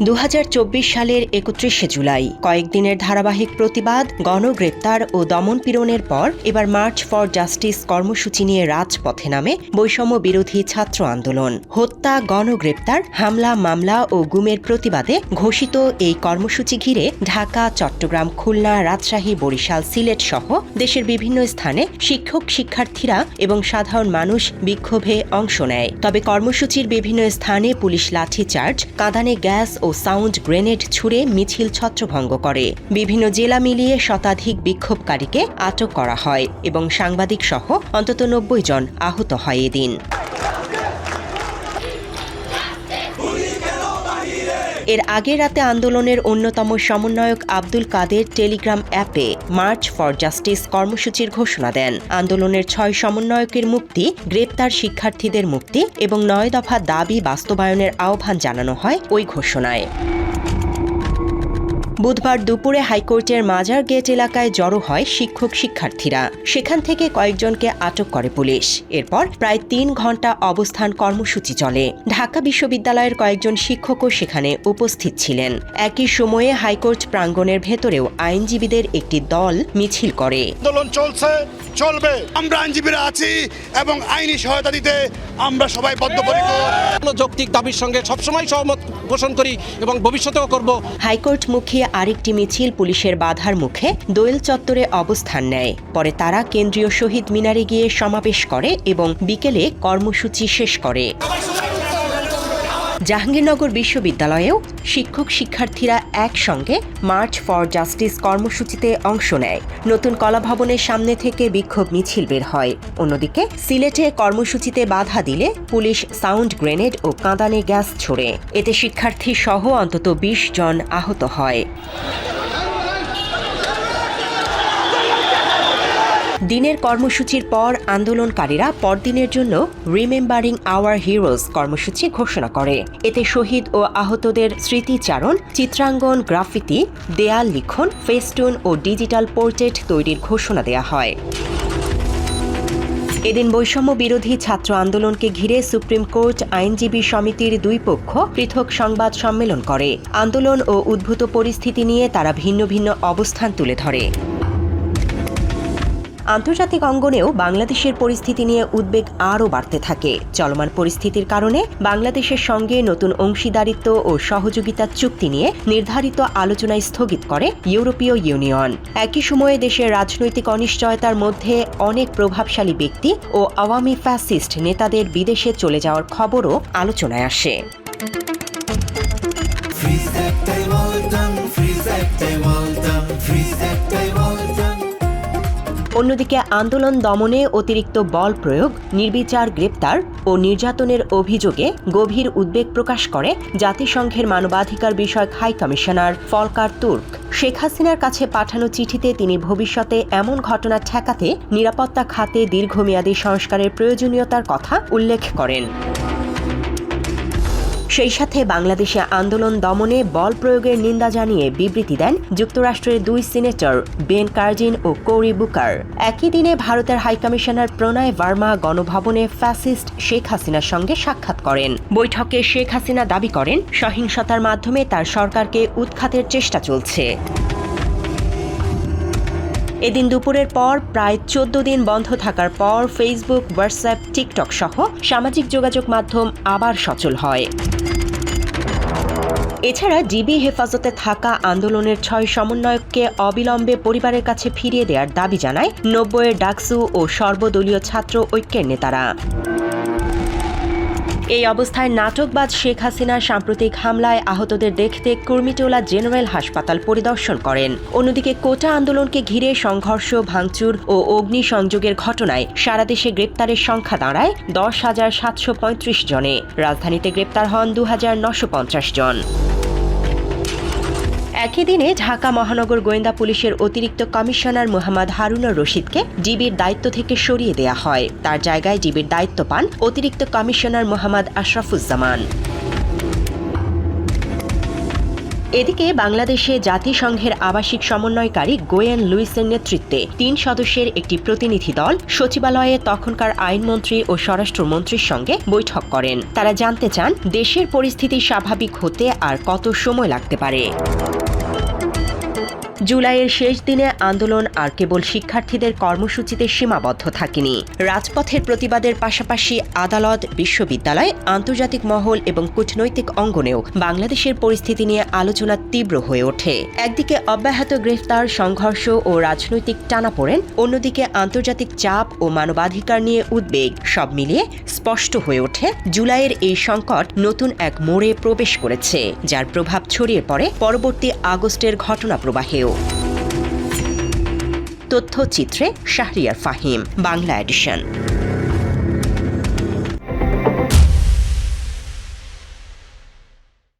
2024 সালের 31শে জুলাই কয়েকদিনের ধারাবাহিক প্রতিবাদ, গণগ্রেপ্তার ও দমনপীড়নের পর এবার মার্চ ফর জাস্টিস কর্মসূচি নিয়ে রাজপথে নামে বৈষম্য বিরোধী ছাত্র আন্দোলন। হত্যা, গণগ্রেপ্তার, হামলা, মামলা ও গুমের প্রতিবাদে ঘোষিত এই কর্মসূচি ঘিরে ঢাকা, চট্টগ্রাম, খুলনা, রাজশাহী, বরিশাল, সিলেট সহ দেশের বিভিন্ন স্থানে শিক্ষক, শিক্ষার্থীরা এবং সাধারণ মানুষ বিক্ষোভে অংশ নেয়। তবে কর্মসূচির বিভিন্ন স্থানে পুলিশ লাঠিচার্জ, কাঁদানে গ্যাস ও সাউন্ড গ্রেনেড ছুড়ে মিছিল ছত্রভঙ্গ করে। বিভিন্ন জেলা মিলিয়ে শতাধিক বিক্ষোভকারীকে আটক করা হয় এবং সাংবাদিক সহ অন্তত 90 জন আহত হয় এদিন। এর আগের রাতে আন্দোলনের অন্যতম সমন্বয়ক আব্দুল কাদের টেলিগ্রাম অ্যাপে মার্চ ফর জাস্টিস কর্মসূচির ঘোষণা দেন। আন্দোলনের 6 সমন্বয়কের মুক্তি, গ্রেপ্তার শিক্ষার্থীদের মুক্তি এবং 9 দফা দাবি বাস্তবায়নের আহ্বান জানানো হয় ওই ঘোষণায়। বুধবার দুপুরে হাইকোর্টের মাজার গেট এলাকায় জড়ো হয় শিক্ষক, শিক্ষার্থীরা। সেখান থেকে কয়েকজনকে আটক করে পুলিশ। এরপর প্রায় 3 ঘণ্টা অবস্থান কর্মসূচি চলে। ঢাকা বিশ্ববিদ্যালয়ের কয়েকজন শিক্ষকও সেখানে উপস্থিত ছিলেন। একই সময়ে হাইকোর্ট প্রাঙ্গণের ভেতরেও আইনজীবীদের একটি দল মিছিল করে। আন্দোলন চলছে, চলবে। আমরা আইনজীবীরা আছি এবং আইনি সহায়তা দিতে আমরা সবাই বদ্ধপরিকর। যৌক্তিক দাবির সঙ্গে সবসময় সহমত পোষণ করি এবং ভবিষ্যতেও করব। হাইকোর্ট মুখে আরেকটি মিছিল পুলিশের বাধার মুখে দোয়েল চত্বরে অবস্থান নেয়। পরে তারা কেন্দ্রীয় শহীদ মিনারে গিয়ে সমাবেশ করে এবং বিকেলে কর্মসূচি শেষ করে। জাহাঙ্গীরনগর বিশ্ববিদ্যালয়েও শিক্ষক, শিক্ষার্থীরা একসঙ্গে মার্চ ফর জাস্টিস কর্মসূচিতে অংশ নেয়। নতুন কলাভবনের সামনে থেকে বিক্ষোভ মিছিল বের হয়। অন্যদিকে সিলেটে কর্মসূচিতে বাধা দিলে পুলিশ সাউন্ড গ্রেনেড ও কাঁদানে গ্যাস ছোড়ে। এতে শিক্ষার্থী সহ অন্তত 20 জন আহত হয়। দিনের কর্মসূচির পর আন্দোলনকারীরা পরদিনের জন্য রিমেম্বারিং আওয়ার হিরোজ কর্মসূচি ঘোষণা করে। এতে শহীদ ও আহতদের স্মৃতিচারণ, চিত্রাঙ্গন, গ্রাফিতি, দেয়াল লিখন, ফেস্টুন ও ডিজিটাল পোর্ট্রেট তৈরির ঘোষণা দেয়া হয়। এদিন বৈষম্য বিরোধী ছাত্র আন্দোলনকে ঘিরে সুপ্রিম কোর্ট আইনজীবী সমিতির 2 পক্ষ পৃথক সংবাদ সম্মেলন করে। আন্দোলন ও উদ্ভূত পরিস্থিতি নিয়ে তারা ভিন্ন ভিন্ন অবস্থান তুলে ধরে। আন্তর্জাতিক অঙ্গনেও বাংলাদেশের পরিস্থিতি নিয়ে উদ্বেগ আরও বাড়তে থাকে। চলমান পরিস্থিতির কারণে বাংলাদেশের সঙ্গে নতুন অংশীদারিত্ব ও সহযোগিতা চুক্তি নিয়ে নির্ধারিত আলোচনায় স্থগিত করে ইউরোপীয় ইউনিয়ন। একই সময়ে দেশের রাজনৈতিক অনিশ্চয়তার মধ্যে অনেক প্রভাবশালী ব্যক্তি ও আওয়ামী ফ্যাসিস্ট নেতাদের বিদেশে চলে যাওয়ার খবরও আলোচনায় আসে। অন্যদিকে আন্দোলন দমনে অতিরিক্ত বল প্রয়োগ, নির্বিচার গ্রেপ্তার ও নির্যাতনের অভিযোগে গভীর উদ্বেগ প্রকাশ করে জাতিসংঘের মানবাধিকার বিষয়ক high commissioner Volker Turk. Sheikh হাসিনার কাছে পাঠানো চিঠিতে তিনি ভবিষ্যতে এমন ঘটনা ঠেকাতে নিরাপত্তা খাতে দীর্ঘমেয়াদী সংস্কারের প্রয়োজনীয়তার কথা উল্লেখ করেন। সেই সাথে বাংলাদেশে আন্দোলন দমনে বল প্রয়োগের নিন্দা জানিয়ে বিবৃতি দেন যুক্তরাষ্ট্রের 2 সিনেটর বেন কার্জিন ও কোরি বুকার। একই দিনে ভারতের হাইকমিশনার প্রণয় ভার্মা গণভবনে ফ্যাসিস্ট শেখ হাসিনার সঙ্গে সাক্ষাৎ করেন। বৈঠকে শেখ হাসিনা দাবি করেন, সহিংসতার মাধ্যমে তার সরকারকে উৎখাতের চেষ্টা চলছে। এদিন দুপুরের পর প্রায় 14 দিন বন্ধ থাকার পর ফেসবুক, হোয়াটসঅ্যাপ, টিকটক সহ সামাজিক যোগাযোগ মাধ্যম আবার সচল হয়। এছাড়া ডিবি হেফাজতে থাকা আন্দোলনের 6 সমন্বয়ককে অবিলম্বে পরিবারের কাছে ফিরিয়ে দেওয়ার দাবি জানায় 90-এর ডাকসু ও সর্বদলীয় ছাত্র ঐক্যের নেতারা। এই অবস্থায় নাটকবাজ শেখ হাসিনা সাম্প্রতিক হামলায় আহতদের দেখতে কুর্মিটোলা জেনারেল হাসপাতাল পরিদর্শন করেন। অন্যদিকে কোটা আন্দোলনকে ঘিরে সংঘর্ষ, ভাঙচুর ও অগ্নিসংযোগের ঘটনায় সারা দেশে গ্রেপ্তারের সংখ্যা দাঁড়ায় 10,735 জনে। রাজধানীতে গ্রেপ্তার হন 2,950 জন। একই দিনে ঢাকা মহানগর গোয়েন্দা পুলিশের অতিরিক্ত কমিশনার মোহাম্মদ হারুনুর রশিদকে ডিবির দায়িত্ব থেকে সরিয়ে দেয়া হয়। তার জায়গায় ডিবির দায়িত্ব পান অতিরিক্ত কমিশনার মোহাম্মদ আশরাফুজ্জামান। এদিকে বাংলাদেশে জাতিসংঘের আবাসিক সমন্বয়কারী গোয়েন লুইসের নেতৃত্বে 3 সদস্যের একটি প্রতিনিধি দল সচিবালয়ে তখনকার আইনমন্ত্রী ও স্বরাষ্ট্রমন্ত্রীর সঙ্গে বৈঠক করেন। তারা জানতে চান দেশের পরিস্থিতি স্বাভাবিক হতে আর কত সময় লাগতে পারে। জুলাইয়ের শেষ দিনে আন্দোলন আর কেবল শিক্ষার্থীদের কর্মসূচিতে সীমাবদ্ধ থাকেনি। রাজপথের প্রতিবাদের পাশাপাশি আদালত, বিশ্ববিদ্যালয়, আন্তর্জাতিক মহল এবং কূটনৈতিক অঙ্গনেও বাংলাদেশের পরিস্থিতি নিয়ে আলোচনা তীব্র হয়ে ওঠে। একদিকে অব্যাহত গ্রেফতার, সংঘর্ষ ও রাজনৈতিক টানাপোড়েন, অন্যদিকে আন্তর্জাতিক চাপ ও মানবাধিকার নিয়ে উদ্বেগ। সব মিলিয়ে স্পষ্ট হয়ে ওঠে জুলাইয়ের এই সংকট নতুন এক মোড়ে প্রবেশ করেছে, যার প্রভাব ছড়িয়ে পড়ে পরবর্তী আগস্টের ঘটনা প্রবাহেও। তথ্যচিত্রে শাহরিয়ার ফাহিম, বাংলা এডিশন।